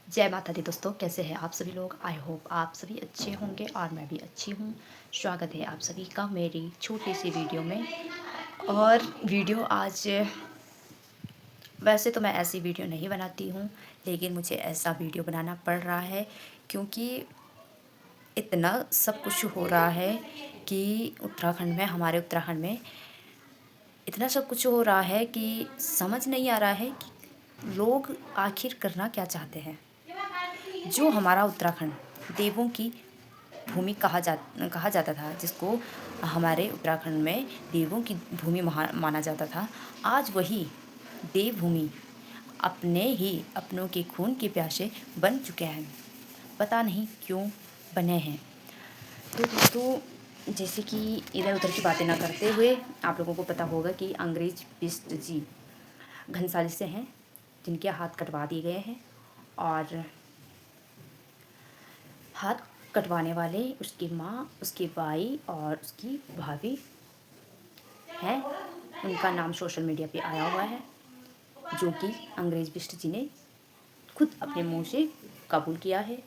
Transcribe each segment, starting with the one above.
जय माता दी दोस्तों, कैसे हैं आप सभी लोग। आई होप आप सभी अच्छे होंगे और मैं भी अच्छी हूँ। स्वागत है आप सभी का मेरी छोटी सी वीडियो में। और वीडियो आज वैसे तो मैं ऐसी वीडियो नहीं बनाती हूँ, लेकिन मुझे ऐसा वीडियो बनाना पड़ रहा है क्योंकि इतना सब कुछ हो रहा है कि हमारे उत्तराखंड में इतना सब कुछ हो रहा है कि समझ नहीं आ रहा है कि लोग आखिर करना क्या चाहते हैं। जो हमारा उत्तराखंड देवों की भूमि कहा जाता था, जिसको हमारे उत्तराखंड में देवों की भूमि माना जाता था, आज वही देवभूमि अपनों के खून के प्यासे बन चुके हैं। पता नहीं क्यों बने हैं। तो दोस्तों, जैसे कि इधर उधर की बातें ना करते हुए, आप लोगों को पता होगा कि अंग्रेज बिष्ट जी घनसाली से हैं, जिनके हाथ कटवा दिए गए हैं। और हाथ कटवाने वाले उसकी माँ, उसकी बाई और उसकी भाभी हैं। उनका नाम सोशल मीडिया पे आया हुआ है, जो कि अंग्रेज बिष्ट जी ने खुद अपने मुंह से कबूल किया है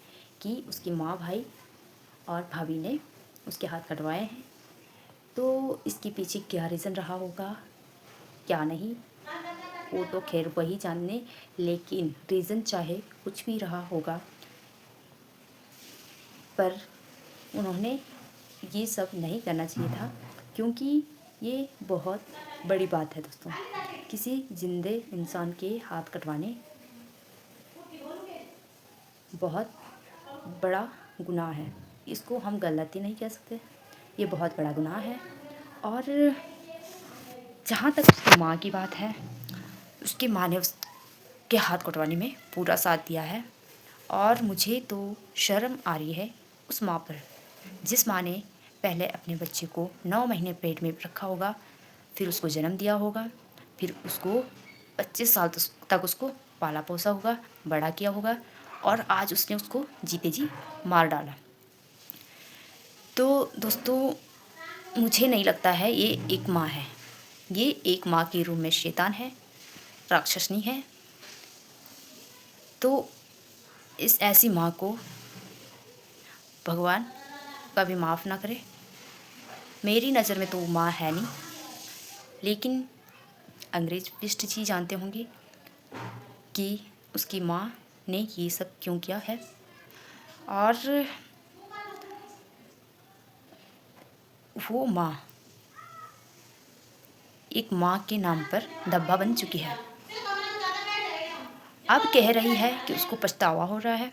कि उसकी माँ, भाई और भाभी ने उसके हाथ कटवाए हैं। तो इसके पीछे क्या रीज़न रहा होगा, क्या नहीं, वो तो खैर वही जाने। लेकिन रीज़न चाहे कुछ भी रहा होगा, पर उन्होंने ये सब नहीं करना चाहिए था, क्योंकि ये बहुत बड़ी बात है दोस्तों। किसी जिंदे इंसान के हाथ कटवाने बहुत बड़ा गुनाह है। इसको हम गलती नहीं कह सकते, ये बहुत बड़ा गुनाह है। और जहाँ तक उसकी माँ की बात है, उसकी माँ ने उसके हाथ कटवाने में पूरा साथ दिया है। और मुझे तो शर्म आ रही है उस माँ पर, जिस माँ ने पहले अपने बच्चे को 9 महीने पेट में रखा होगा, फिर उसको जन्म दिया होगा, फिर उसको 25 साल तक उसको पाला पोसा होगा, बड़ा किया होगा, और आज उसने उसको जीते जी मार डाला। तो दोस्तों, मुझे नहीं लगता है ये एक माँ है। ये एक माँ के रूप में शैतान है, राक्षसनी है। तो इस ऐसी माँ को भगवान कभी माफ़ ना करे। मेरी नज़र में तो वो माँ है नहीं, लेकिन अंग्रेज बिष्ट जी जानते होंगे कि उसकी माँ ने ये सब क्यों किया है। और वो माँ एक माँ के नाम पर धब्बा बन चुकी है। अब कह रही है कि उसको पछतावा हो रहा है।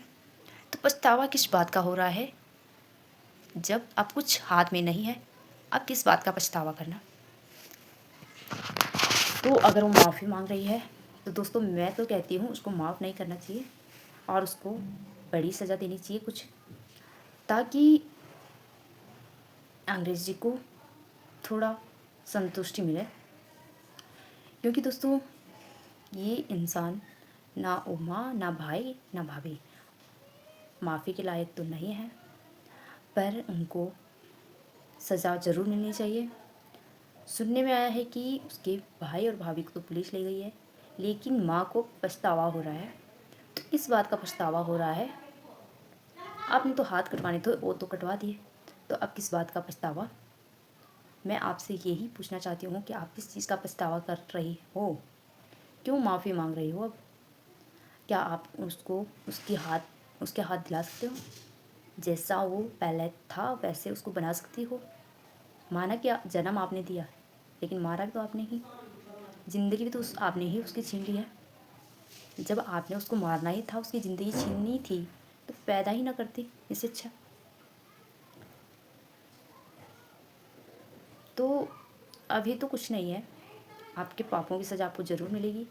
तो पछतावा किस बात का हो रहा है, जब अब कुछ हाथ में नहीं है? अब किस बात का पछतावा करना? तो अगर वो माफ़ी मांग रही है, तो दोस्तों मैं तो कहती हूँ उसको माफ़ नहीं करना चाहिए, और उसको बड़ी सज़ा देनी चाहिए कुछ, ताकि अंग्रेज जी को थोड़ा संतुष्टि मिले। क्योंकि दोस्तों, ये इंसान ना वो माँ, ना भाई, ना भाभी माफ़ी के लायक तो नहीं है, पर उनको सज़ा ज़रूर मिलनी चाहिए। सुनने में आया है कि उसके भाई और भाभी को तो पुलिस ले गई है, लेकिन माँ को पछतावा हो रहा है। तो इस बात का पछतावा हो रहा है, आपने तो हाथ कटवाने थे, वो तो कटवा दिए, तो अब किस बात का पछतावा? मैं आपसे यही पूछना चाहती हूँ कि आप किस चीज़ का पछतावा कर रही हो? क्यों माफ़ी मांग रही हो? अब क्या आप उसको उसके हाथ दिला सकते हो? जैसा वो पहले था वैसे उसको बना सकती हो? माना कि जन्म आपने दिया, लेकिन मारा भी तो आपने ही, ज़िंदगी भी तो आपने ही उसकी छीन ली है। जब आपने उसको मारना ही था, उसकी ज़िंदगी छीननी थी, तो पैदा ही ना करती, इससे अच्छा। तो अभी तो कुछ नहीं है, आपके पापों की सज़ा आपको ज़रूर मिलेगी।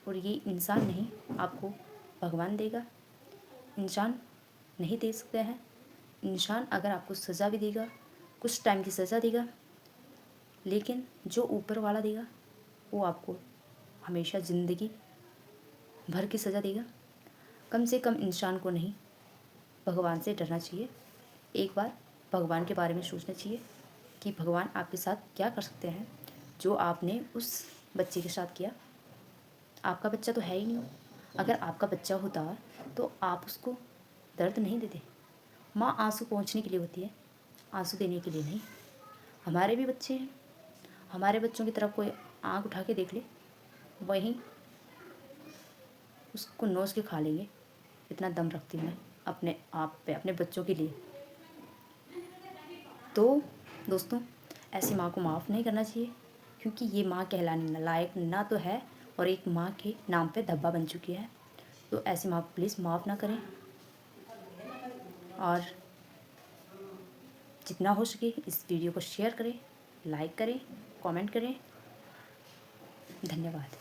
और ये इंसान नहीं, आपको भगवान देगा। इंसान नहीं दे सकते हैं। इंसान अगर आपको सज़ा भी देगा, कुछ टाइम की सज़ा देगा, लेकिन जो ऊपर वाला देगा वो आपको हमेशा ज़िंदगी भर की सज़ा देगा। कम से कम इंसान को नहीं, भगवान से डरना चाहिए। एक बार भगवान के बारे में सोचना चाहिए कि भगवान आपके साथ क्या कर सकते हैं, जो आपने उस बच्चे के साथ किया। आपका बच्चा तो है ही नहीं, अगर आपका बच्चा होता तो आप उसको दर्द नहीं देते। माँ आंसू पोंछने के लिए होती है, आंसू देने के लिए नहीं। हमारे भी बच्चे हैं, हमारे बच्चों की तरफ कोई आँख उठा के देख ले, वहीं उसको नोच के खा लेंगे। इतना दम रखती हूँ मैं अपने आप पे, अपने बच्चों के लिए। तो दोस्तों, ऐसी माँ को माफ़ नहीं करना चाहिए, क्योंकि ये माँ कहलाने लायक ना तो है और एक माँ के नाम पे धब्बा बन चुकी है। तो ऐसी माँ को प्लीज़ माफ़ ना करें, और जितना हो सके इस वीडियो को शेयर करें, लाइक करें, कमेंट करें। धन्यवाद।